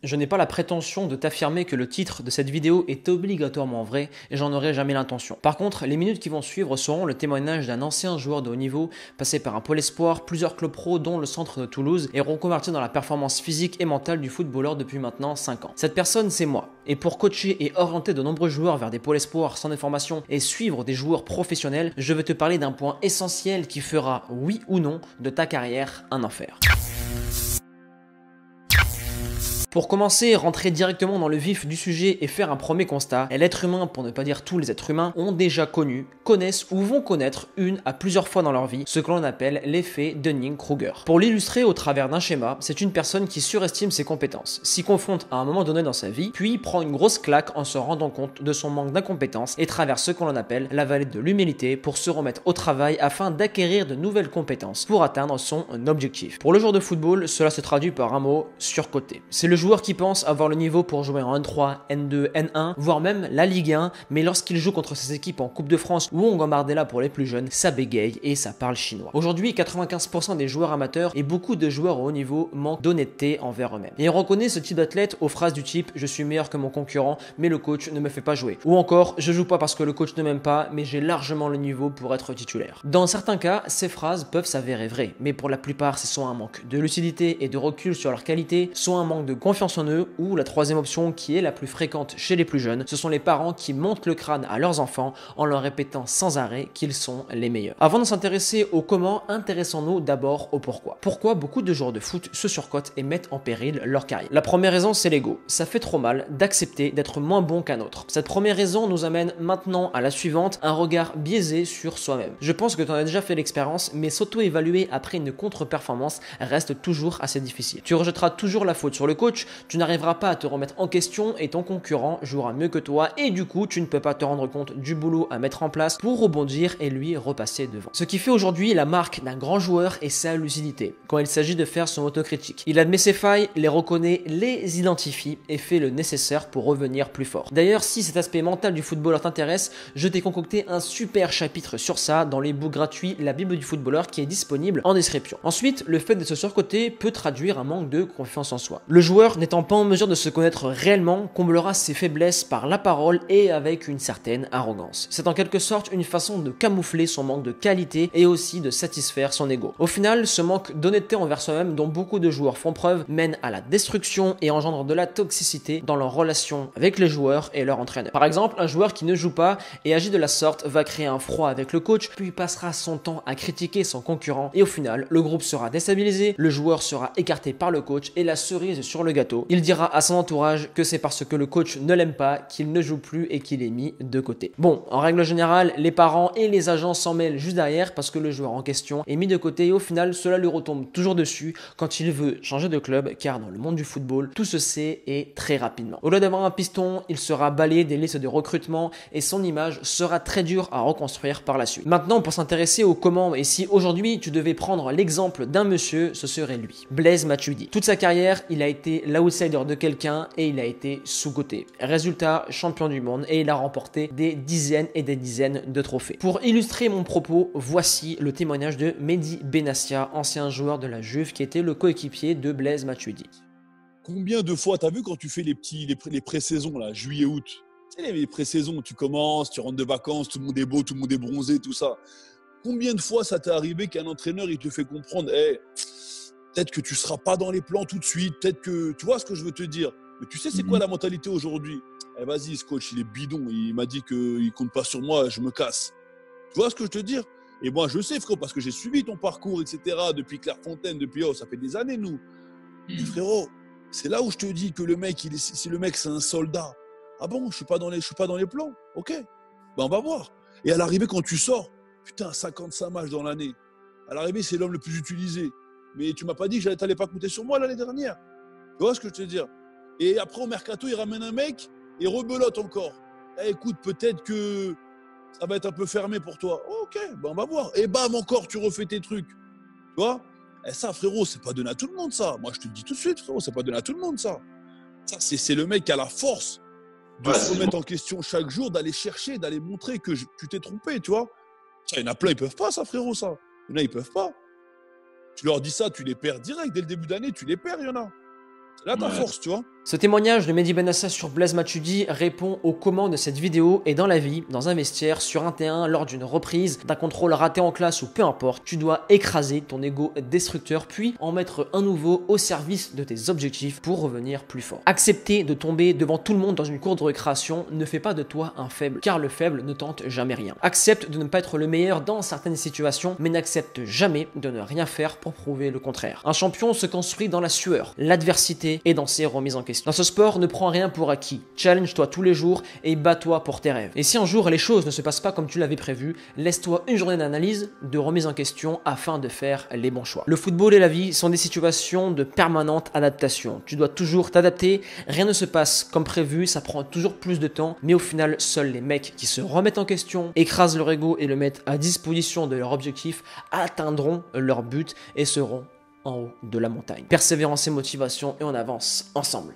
Je n'ai pas la prétention de t'affirmer que le titre de cette vidéo est obligatoirement vrai et j'en aurai jamais l'intention. Par contre, les minutes qui vont suivre seront le témoignage d'un ancien joueur de haut niveau, passé par un pôle espoir, plusieurs clubs pro dont le centre de Toulouse et reconverti dans la performance physique et mentale du footballeur depuis maintenant 5 ans. Cette personne, c'est moi. Et pour coacher et orienter de nombreux joueurs vers des pôles espoirs sans déformation et suivre des joueurs professionnels, je vais te parler d'un point essentiel qui fera, oui ou non, de ta carrière un enfer. Pour commencer, rentrer directement dans le vif du sujet et faire un premier constat, l'être humain, pour ne pas dire tous les êtres humains, ont déjà connu, connaissent ou vont connaître une à plusieurs fois dans leur vie ce que l'on appelle l'effet Dunning-Kruger. Pour l'illustrer au travers d'un schéma, c'est une personne qui surestime ses compétences, s'y confronte à un moment donné dans sa vie, puis prend une grosse claque en se rendant compte de son manque d'incompétence et traverse ce qu'on appelle la vallée de l'humilité pour se remettre au travail afin d'acquérir de nouvelles compétences pour atteindre son objectif. Pour le joueur de football, cela se traduit par un mot surcoté. C'est le joueur qui pense avoir le niveau pour jouer en N3, N2, N1, voire même la Ligue 1, mais lorsqu'il joue contre ses équipes en Coupe de France ou en Gambardella pour les plus jeunes, ça bégaye et ça parle chinois. Aujourd'hui, 95% des joueurs amateurs et beaucoup de joueurs au haut niveau manquent d'honnêteté envers eux-mêmes. Et on reconnaît ce type d'athlète aux phrases du type « je suis meilleur que mon concurrent, mais le coach ne me fait pas jouer » ou encore « je joue pas parce que le coach ne m'aime pas, mais j'ai largement le niveau pour être titulaire ». Dans certains cas, ces phrases peuvent s'avérer vraies, mais pour la plupart, c'est soit un manque de lucidité et de recul sur leur qualité, soit un manque de confiance en eux, ou la troisième option qui est la plus fréquente chez les plus jeunes, ce sont les parents qui montent le crâne à leurs enfants en leur répétant sans arrêt qu'ils sont les meilleurs. Avant de s'intéresser au comment, intéressons-nous d'abord au pourquoi. Pourquoi beaucoup de joueurs de foot se surcotent et mettent en péril leur carrière? La première raison, c'est l'ego. Ça fait trop mal d'accepter d'être moins bon qu'un autre. Cette première raison nous amène maintenant à la suivante, un regard biaisé sur soi-même. Je pense que tu en as déjà fait l'expérience, mais s'auto-évaluer après une contre-performance reste toujours assez difficile. Tu rejetteras toujours la faute sur le coach, tu n'arriveras pas à te remettre en question et ton concurrent jouera mieux que toi et du coup tu ne peux pas te rendre compte du boulot à mettre en place pour rebondir et lui repasser devant. Ce qui fait aujourd'hui la marque d'un grand joueur est sa lucidité quand il s'agit de faire son autocritique. Il admet ses failles, les reconnaît, les identifie et fait le nécessaire pour revenir plus fort. D'ailleurs, si cet aspect mental du footballeur t'intéresse, je t'ai concocté un super chapitre sur ça dans l'ebook gratuit La Bible du footballeur qui est disponible en description. Ensuite, le fait de se surcoter peut traduire un manque de confiance en soi. Le joueur n'étant pas en mesure de se connaître réellement, comblera ses faiblesses par la parole et avec une certaine arrogance. C'est en quelque sorte une façon de camoufler son manque de qualité et aussi de satisfaire son ego. Au final, ce manque d'honnêteté envers soi-même dont beaucoup de joueurs font preuve mène à la destruction et engendre de la toxicité dans leurs relations avec les joueurs et leur entraîneur. Par exemple, un joueur qui ne joue pas et agit de la sorte va créer un froid avec le coach, puis passera son temps à critiquer son concurrent et au final, le groupe sera déstabilisé, le joueur sera écarté par le coach et la cerise sur le gâteau, il dira à son entourage que c'est parce que le coach ne l'aime pas qu'il ne joue plus et qu'il est mis de côté. Bon, en règle générale, les parents et les agents s'en mêlent juste derrière parce que le joueur en question est mis de côté et au final, cela lui retombe toujours dessus quand il veut changer de club car dans le monde du football, tout se sait et très rapidement. Au lieu d'avoir un piston, il sera balayé des listes de recrutement et son image sera très dure à reconstruire par la suite. Maintenant, pour s'intéresser au comment et si aujourd'hui tu devais prendre l'exemple d'un monsieur, ce serait lui, Blaise Matuidi. Toute sa carrière, il a été l'outsider de quelqu'un et il a été sous-coté. Résultat, champion du monde et il a remporté des dizaines et des dizaines de trophées. Pour illustrer mon propos, voici le témoignage de Mehdi Benassia, ancien joueur de la Juve qui était le coéquipier de Blaise Matuidi. Combien de fois, t'as vu quand tu fais les pré-saisons, là, juillet-août, tu sais, les pré-saisons, tu commences, tu rentres de vacances, tout le monde est beau, tout le monde est bronzé, tout ça. Combien de fois ça t'est arrivé qu'un entraîneur, il te fait comprendre, hey, peut-être que tu ne seras pas dans les plans tout de suite, peut-être que, tu vois ce que je veux te dire. Mais tu sais, c'est quoi la mentalité aujourd'hui? Eh, vas-y, ce coach, il est bidon, il m'a dit qu'il ne compte pas sur moi, je me casse. Tu vois ce que je veux te dire? Et moi, je sais, frérot, parce que j'ai suivi ton parcours, etc., depuis Clairefontaine, depuis, oh, ça fait des années, nous. Et frérot, c'est là où je te dis que le mec, si le mec, c'est un soldat. Ah bon, je ne suis pas dans les plans? Ok, ben on va voir. Et à l'arrivée, quand tu sors, putain, 55 matchs dans l'année. À l'arrivée, c'est l'homme le plus utilisé. Mais tu ne m'as pas dit que tu n'allais pas compter sur moi l'année dernière. Tu vois ce que je veux te dire? Et après, au mercato, il ramène un mec et rebelote encore. Eh, écoute, peut-être que ça va être un peu fermé pour toi. Oh, ok, ben on va voir. Et bam, encore, tu refais tes trucs. Tu vois? Et ça, frérot, c'est pas donné à tout le monde, ça. Moi, je te le dis tout de suite, frérot, c'est pas donné à tout le monde, ça. Ça, c'est le mec qui a la force de se remettre en question chaque jour, d'aller chercher, d'aller montrer que tu t'es trompé, tu vois. Ça, il y en a plein, ils peuvent pas, ça, frérot, ça. Il y en a, ils peuvent pas. Tu leur dis ça, tu les perds direct. Dès le début d'année, tu les perds, il y en a. C'est là ta force, tu vois. Ce témoignage de Mehdi Benassa sur Blaise Matuidi répond au comment de cette vidéo et dans la vie, dans un vestiaire, sur un terrain, lors d'une reprise, d'un contrôle raté en classe ou peu importe, tu dois écraser ton ego destructeur puis en mettre un nouveau au service de tes objectifs pour revenir plus fort. Accepter de tomber devant tout le monde dans une cour de récréation ne fait pas de toi un faible, car le faible ne tente jamais rien. Accepte de ne pas être le meilleur dans certaines situations, mais n'accepte jamais de ne rien faire pour prouver le contraire. Un champion se construit dans la sueur, l'adversité et dans ses remises en question. Dans ce sport, ne prends rien pour acquis. Challenge-toi tous les jours et bats-toi pour tes rêves. Et si un jour les choses ne se passent pas comme tu l'avais prévu, laisse-toi une journée d'analyse, de remise en question afin de faire les bons choix. Le football et la vie sont des situations de permanente adaptation. Tu dois toujours t'adapter, rien ne se passe comme prévu, ça prend toujours plus de temps, mais au final, seuls les mecs qui se remettent en question, écrasent leur ego et le mettent à disposition de leur objectif, atteindront leur but et seront en haut de la montagne. Persévérance et motivation et on avance ensemble.